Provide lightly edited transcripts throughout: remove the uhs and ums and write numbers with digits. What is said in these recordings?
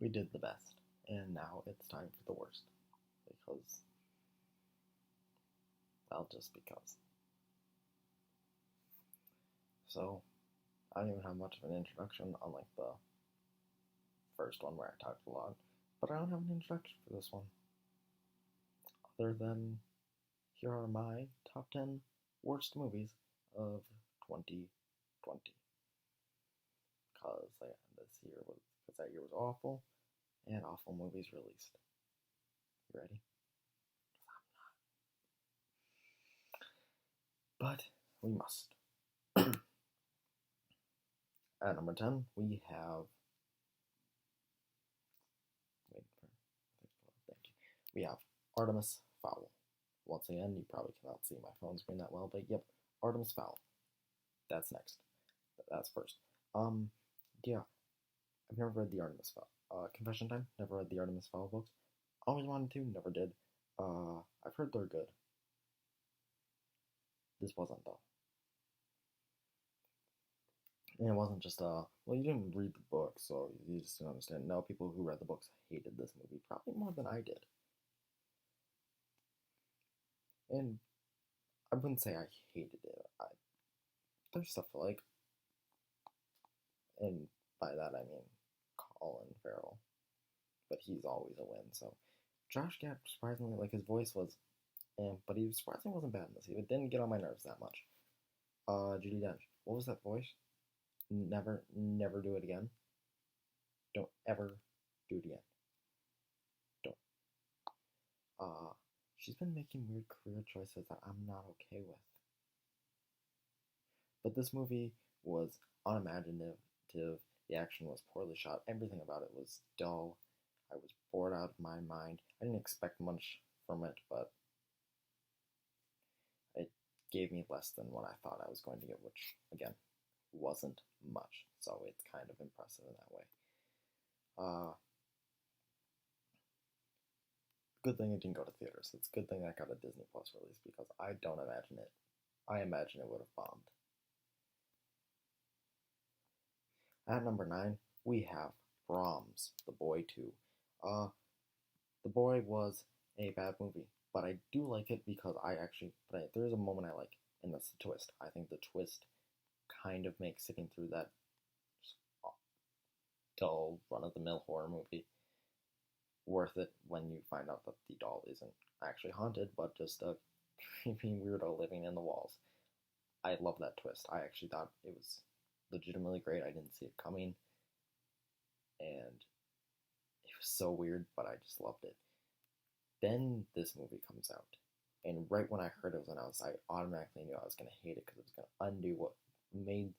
We did the best, and now it's time for the worst. Because, well, just because. So, I don't even have much of an introduction, unlike the first one where I talked a lot. But I don't have an introduction for this one. Other than, here are my top 10 worst movies of 2020. Because that year was awful, and awful movies released. You ready? But we must. At number 10, we have. We have Artemis Fowl. Once again, you probably cannot see my phone screen that well, but yep, Artemis Fowl. That's next. That's first. Yeah, I've never read the Artemis Fowl. Confession time. Never read the Artemis Fowl books. Always wanted to, never did. I've heard they're good. This wasn't though. And it wasn't just well, you didn't read the book, so you just didn't understand. No, people who read the books hated this movie probably more than I did. And I wouldn't say I hated it. There's stuff I like, and by that I mean Colin Farrell, but he's always a win. So Josh Gad, surprisingly, like his voice was, but he surprisingly wasn't bad in this. It didn't get on my nerves that much. Judi Dench, what was that voice? Never do it again. Don't ever do it again. Don't. She's been making weird career choices that I'm not okay with. But this movie was unimaginative. The action was poorly shot. Everything about it was dull. I was bored out of my mind. I didn't expect much from it, but it gave me less than what I thought I was going to get, which, again, wasn't much. So it's kind of impressive in that way. Good thing it didn't go to theaters. It's a good thing that got a Disney Plus release because I don't imagine it. I imagine it would have bombed. At number 9, we have Brams The Boy 2. The Boy was a bad movie, but I do like it because there's a moment I like, and that's the twist. I think the twist kind of makes sitting through that dull, run-of-the-mill horror movie worth it when you find out that the doll isn't actually haunted, but just a creepy weirdo living in the walls. I love that twist. I actually thought it was legitimately great. I didn't see it coming, and it was so weird, but I just loved it. Then this movie comes out, and right when I heard it was announced, I automatically knew I was going to hate it because it was going to undo what made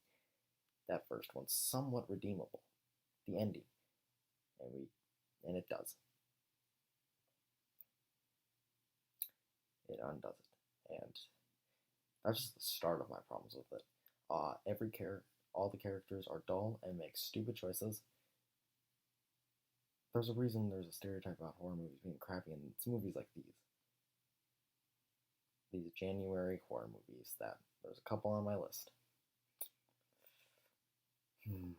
that first one somewhat redeemable, the ending, and it does. It undoes it, and that's just the start of my problems with it. All the characters are dull and make stupid choices. There's a reason there's a stereotype about horror movies being crappy, and it's movies like these January horror movies that there's a couple on my list. I'm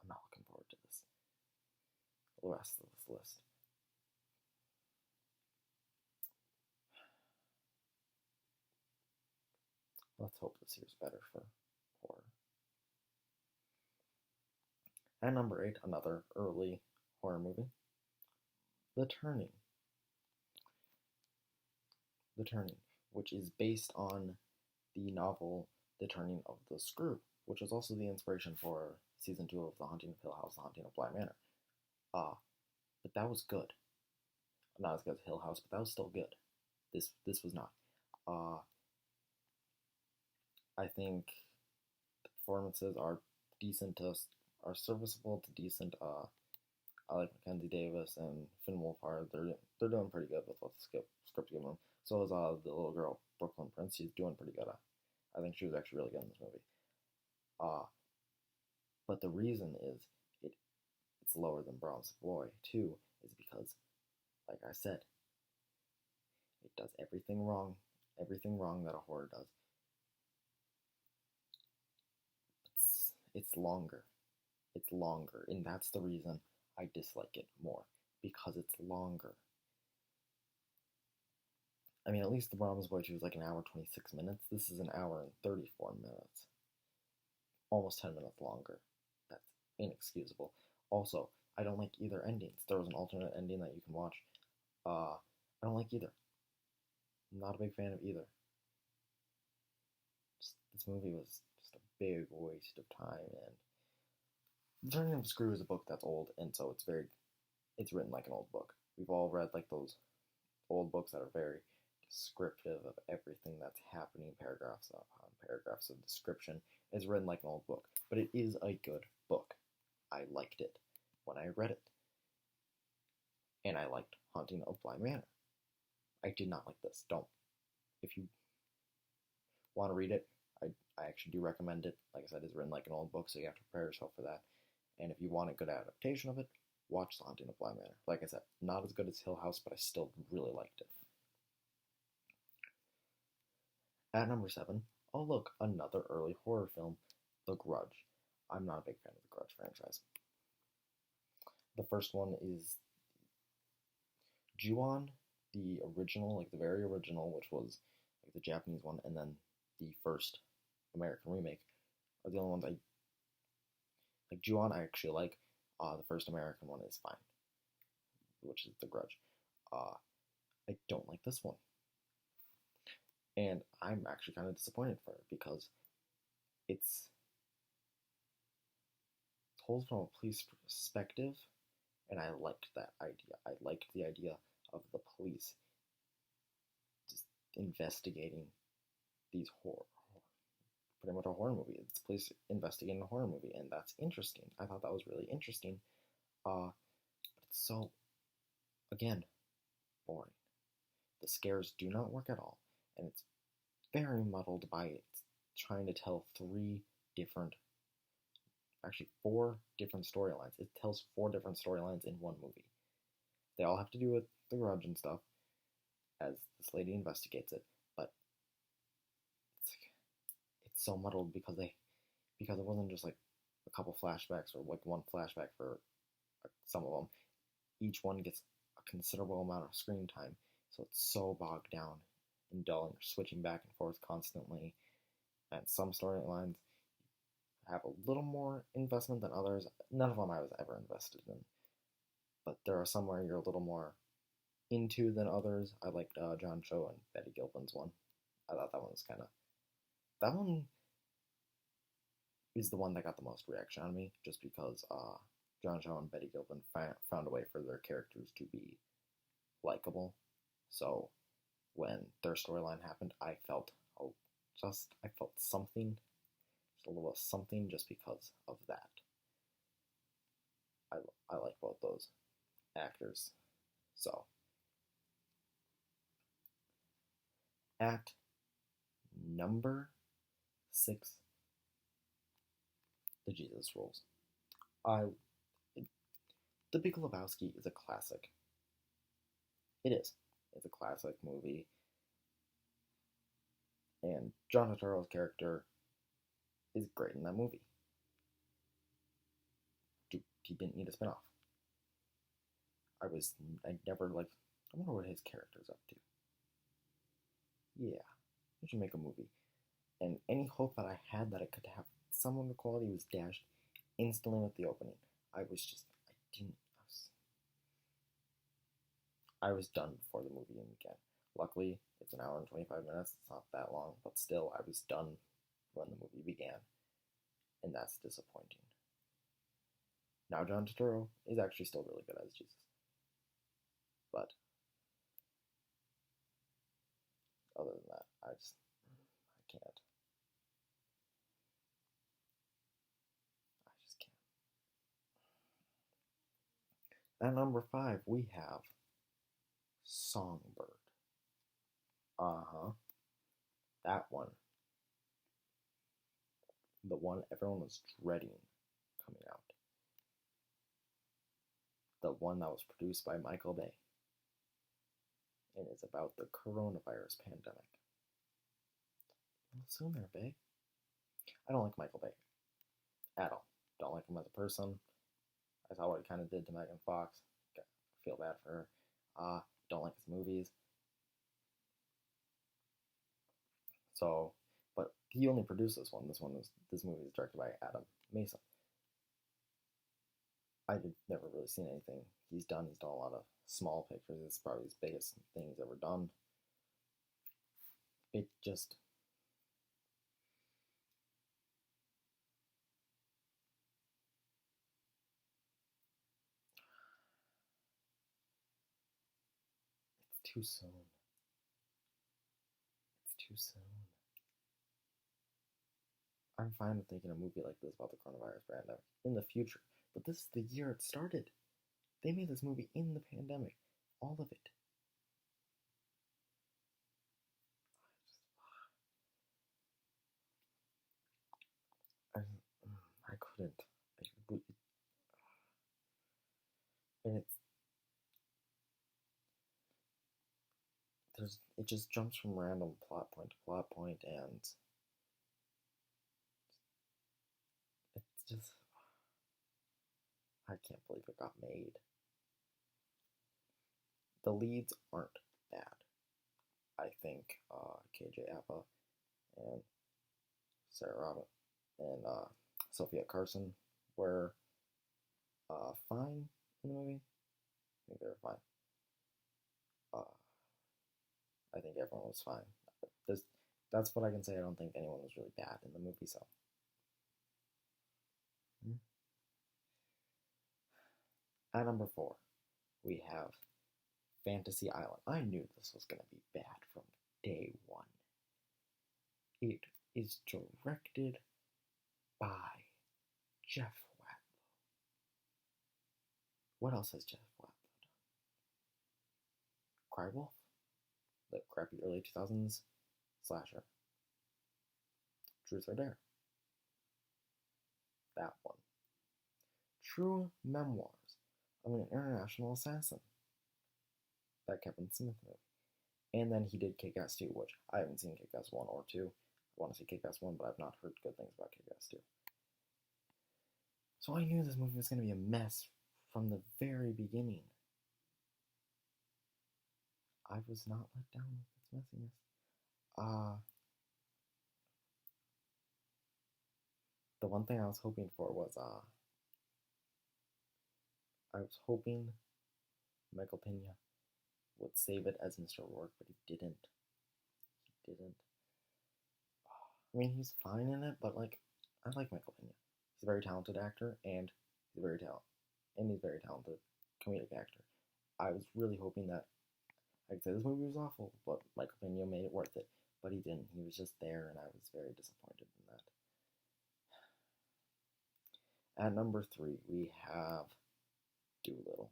not looking forward to the rest of this list. Let's hope this year's better for horror. At number 8, another early horror movie, The Turning. The Turning, which is based on the novel The Turning of the Screw, which was also the inspiration for season 2 of The Haunting of Hill House, The Haunting of Bly Manor. But that was good. Not as good as Hill House, but that was still good. This was not. I think the performances are serviceable to decent. I like Mackenzie Davis and Finn Wolfhard. They're doing pretty good with what the script given them. So is the little girl Brooklyn Prince. She's doing pretty good. I think she was actually really good in this movie. But the reason is it's lower than Brams The Boy too is because, like I said, it does everything wrong that a horror does. It's longer, and that's the reason I dislike it more because it's longer. I mean, at least the Brams Boy 2 is like an hour 26 minutes. This is an hour and 34 minutes. Almost 10 minutes longer. That's inexcusable. Also, I don't like either endings. There was an alternate ending that you can watch. I don't like either. I'm not a big fan of either. This movie was just a big waste of time, and The Turning of Screw is a book that's old, and so it's written like an old book. We've all read like those old books that are very descriptive of everything that's happening, paragraphs upon paragraphs of description. It's written like an old book, but it is a good book. I liked it when I read it, and I liked Haunting of Bly Manor. I did not like this. Don't. If you want to read it, I actually do recommend it. Like I said, it's written like an old book, so you have to prepare yourself for that. And if you want a good adaptation of it, watch The Haunting of Bly Manor. Like I said, not as good as Hill House, but I still really liked it. At number 7, oh look, another early horror film, The Grudge. I'm not a big fan of the Grudge franchise. The first one is Ju-on, the original, like the very original, which was like the Japanese one, and then the first American remake are the only ones I like. Ju-on I actually like. The first American one is fine, which is The Grudge. I don't like this one, and I'm actually kind of disappointed for it because it's told from a police perspective, and I liked that idea. I liked the idea of the police just investigating these pretty much a horror movie. It's police investigating a horror movie, and that's interesting. I thought that was really interesting. But it's so, again, boring. The scares do not work at all, and it's very muddled by it's trying to tell four different storylines. It tells 4 different storylines in one movie. They all have to do with the Grudge and stuff, as this lady investigates it, but it's so muddled because it wasn't just like a couple flashbacks or like one flashback for some of them. Each one gets a considerable amount of screen time, so it's so bogged down and dull, and you're switching back and forth constantly. And some storylines have a little more investment than others. None of them I was ever invested in, but there are some where you're a little more into than others. I liked John Cho and Betty Gilpin's one. I thought that one was that one is the one that got the most reaction on me, just because John Cho and Betty Gilpin found a way for their characters to be likable. So when their storyline happened, I felt something, just a little something, just because of that. I like both those actors. So at number 6, The Jesus Rules. The Big Lebowski is a classic. It is. It's a classic movie. And John Turturro's character is great in that movie. He didn't need a spinoff. I wonder what his character's up to. Yeah, we should make a movie. And any hope that I had that it could have some of the quality was dashed instantly with the opening. I was done before the movie began. Luckily, it's an hour and 25 minutes. It's not that long, but still, I was done when the movie began. And that's disappointing. Now, John Turturro is actually still really good as Jesus. But other than that, I can't. I just can't. At number 5, we have Songbird. That one. The one everyone was dreading coming out. The one that was produced by Michael Bay. And is about the coronavirus pandemic. Well, sooner, Bay. I don't like Michael Bay. At all. Don't like him as a person. I saw what he kind of did to Megan Fox. Feel bad for her. Don't like his movies. So, but he only produced this one. This movie is directed by Adam Mason. I've never really seen anything he's done. He's done a lot of small pictures. It's probably his biggest thing he's ever done. It just it's too soon. It's too soon. I'm fine with making a movie like this about the coronavirus pandemic in the future, but this is the year it started. They made this movie in the pandemic, all of it. I, I couldn't. And it just jumps from random plot point to plot point, and it's just I can't believe it got made. The leads aren't bad. I think KJ Apa and Sarah Robin and Sophia Carson were fine in the movie. I think they were fine. I think everyone was fine. That's what I can say. I don't think anyone was really bad in the movie, so. At number 4, we have Fantasy Island. I knew this was going to be bad from day one. It is directed by Jeff Wadlow. What else has Jeff Wadlow done? Crywolf, the crappy early 2000s slasher. Truth or Dare. That one. True Memoirs of an International Assassin. That Kevin Smith movie. And then he did Kick-Ass 2, which I haven't seen Kick-Ass 1 or 2. I want to see Kick-Ass 1, but I've not heard good things about Kick-Ass 2. So I knew this movie was going to be a mess from the very beginning. I was not let down with its messiness. The one thing I was hoping for was, I was hoping Michael Pena would save it as Mr. Rourke, but he didn't. He didn't. I mean, he's fine in it, but like, I like Michael Pena. He's a very talented actor, and he's very talented comedic actor. I was really hoping that, like I said, this movie was awful, but Michael Pena made it worth it. But he didn't. He was just there, and I was very disappointed in that. At number 3, we have Dolittle.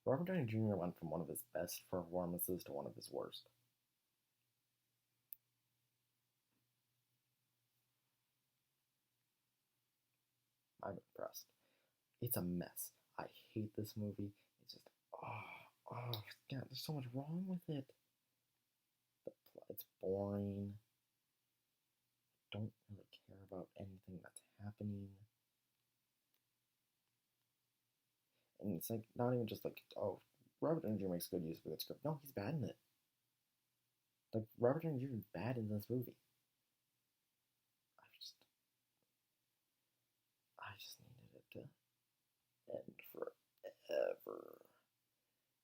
Robert Downey Jr. went from one of his best performances to one of his worst. I'm impressed. It's a mess. I hate this movie. It's just, yeah, there's so much wrong with it. It's boring. I don't really care about anything that's happening. And it's like, not even just like, oh, Robert Downey Jr. makes good use of a good script. No, he's bad in it. Like, Robert Downey Jr. is bad in this movie. I just needed it to end forever.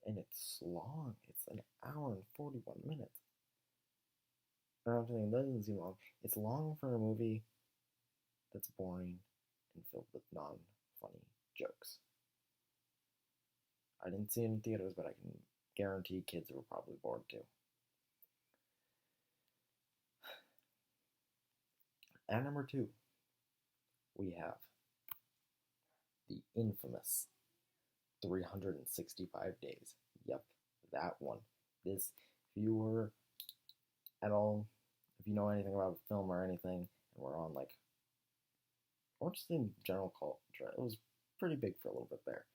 And it's long. It's an hour and 41 minutes. And I'm saying, that doesn't seem long. It's long for a movie that's boring and filled with non-funny jokes. I didn't see it in theaters, but I can guarantee kids were probably bored too. At number 2, we have the infamous 365 Days. Yep, that one. This, if you were at all, if you know anything about film or anything, and we're on like, or just in general culture, it was pretty big for a little bit there.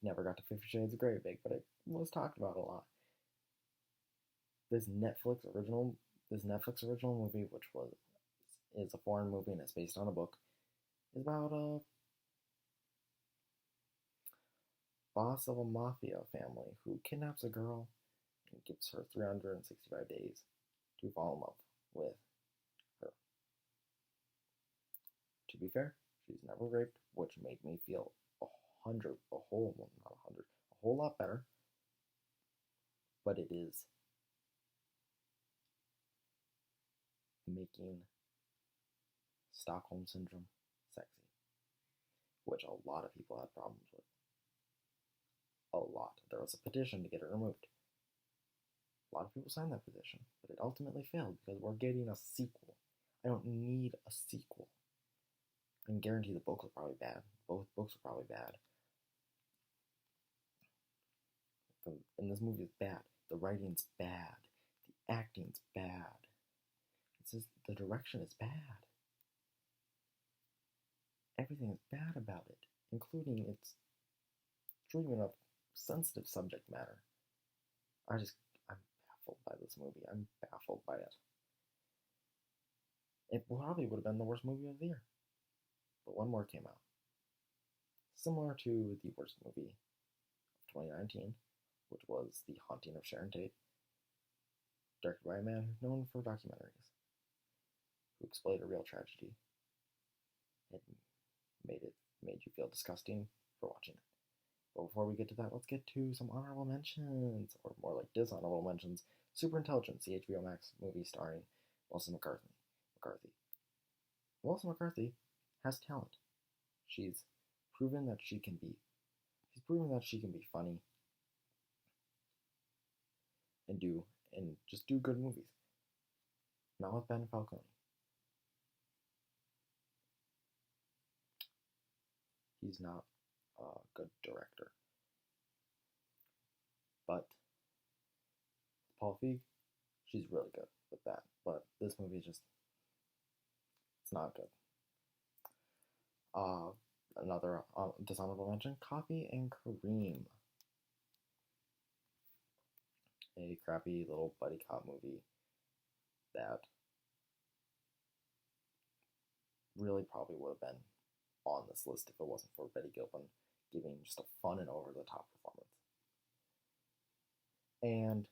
Never got to 50 Shades of Grey big, but it was talked about a lot. This Netflix original movie, which was is a foreign movie and it's based on a book. It's about a boss of a mafia family who kidnaps a girl and gives her 365 days to fall in love with her. To be fair, she's never raped, which made me feel a whole lot better. But it is making Stockholm Syndrome sexy, which a lot of people had problems with. A lot. There was a petition to get it removed. A lot of people signed that petition, but it ultimately failed because we're getting a sequel. I don't need a sequel. I can guarantee the books are probably bad. Both books are probably bad. And this movie is bad. The writing's bad. The acting's bad. It's just the direction is bad. Everything is bad about it, including its treatment of sensitive subject matter. I'm baffled by this movie. I'm baffled by it. It probably would have been the worst movie of the year. But one more came out. Similar to the worst movie of 2019, which was The Haunting of Sharon Tate, directed by a man who's known for documentaries, who exploited a real tragedy. It made you feel disgusting for watching it. But before we get to that, let's get to some honorable mentions, or more like dishonorable mentions. Super Intelligence, the HBO Max movie starring Melissa McCarthy. Melissa McCarthy has talent. She's proven that she can be funny and just do good movies. Not with Ben Falcone. He's not a good director. But Paul Feig, she's really good with that. But this movie is just, it's not good. Another dishonorable mention, Coffee and Kareem. A crappy little buddy cop movie that really probably would have been on this list if it wasn't for Betty Gilpin giving just a fun and over-the-top performance. And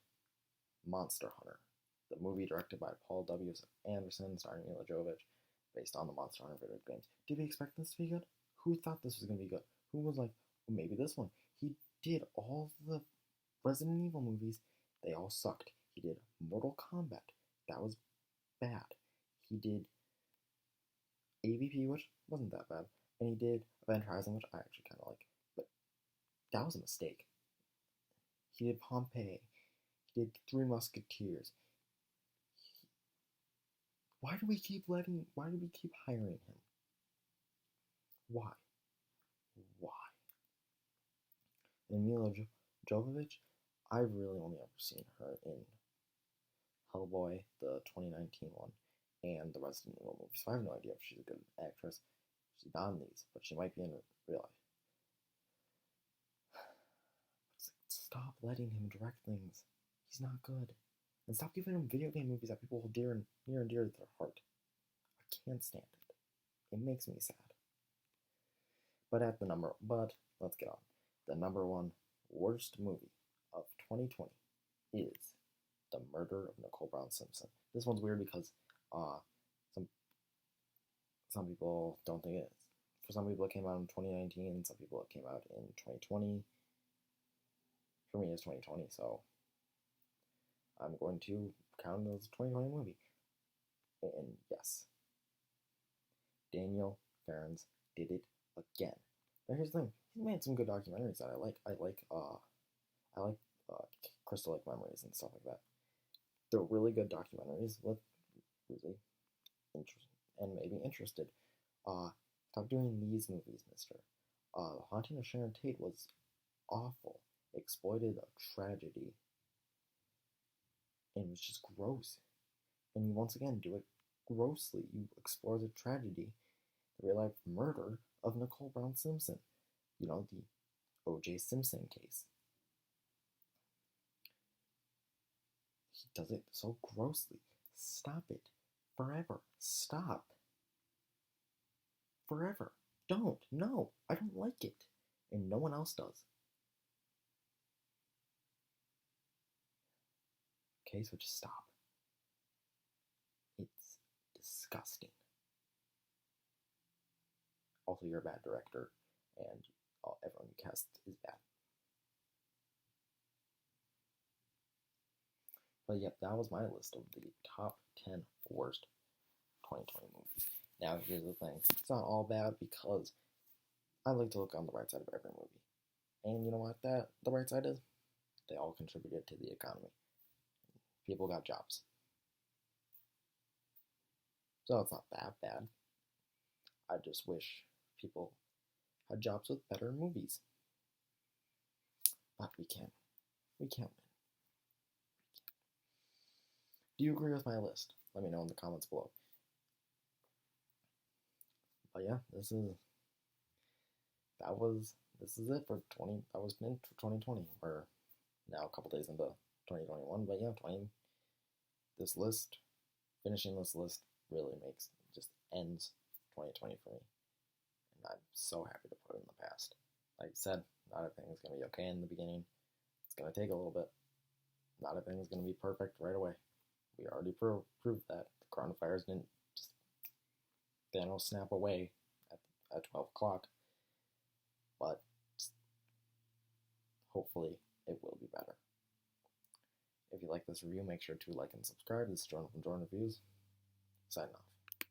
Monster Hunter, the movie directed by Paul W. Anderson, starring Mila Jovovich, based on the Monster Hunter video games. Did we expect this to be good? Who thought this was going to be good? Who was like, well, maybe this one? He did all the Resident Evil movies. They all sucked. He did Mortal Kombat. That was bad. He did AVP, which wasn't that bad. And he did Event Horizon, which I actually kind of like. But that was a mistake. He did Pompeii. He did Three Musketeers. Why do we keep hiring him? Why? And Mila Jovovich, I've really only ever seen her in Hellboy, the 2019 one, and the Resident Evil movies. So I have no idea if she's a good actress. She's not in these, but she might be in real life. It's like, stop letting him direct things. He's not good. And stop giving him video game movies that people hold near and dear to their heart. I can't stand it. It makes me sad. But let's get on. The number one worst movie of 2020 is The Murder of Nicole Brown Simpson. This one's weird because some people don't think it is. For some people it came out in 2019, some people it came out in 2020. For me it's 2020, so I'm going to count it as a 2020 movie. And yes, Daniel Farrens did it again. Now here's the thing: he's made some good documentaries that I like. I like Crystal Lake Memories and stuff like that. They're really good documentaries with really interested. Stop doing these movies, mister. The Haunting of Sharon Tate was awful. Exploited a tragedy. And it was just gross. And you once again do it grossly. You explore the tragedy, the real life murder of Nicole Brown Simpson. You know, the O.J. Simpson case. He does it so grossly. Stop it. Forever. Stop. Forever. Don't. No. I don't like it. And no one else does. Okay, so just stop. It's disgusting. Also, you're a bad director, and everyone you cast is bad. But yep, that was my list of the top 10 worst 2020 movies. Now, here's the thing. It's not all bad because I like to look on the right side of every movie. And you know what the right side is? They all contributed to the economy. People got jobs. So it's not that bad. I just wish people had jobs with better movies. But we can't. We can't win. Do you agree with my list? Let me know in the comments below. But yeah, this is it for 20. That was meant for 2020. We're now a couple days into 2021. But yeah, finishing this list really just ends 2020 for me. And I'm so happy to put it in the past. Like I said, not everything is going to be okay in the beginning. It's going to take a little bit. Not everything is going to be perfect right away. We already proved that the coronavirus didn't just snap away at 12 o'clock. But hopefully it will be better. If you like this review, make sure to like and subscribe. This is Jordan from Jordan Reviews. Signing off.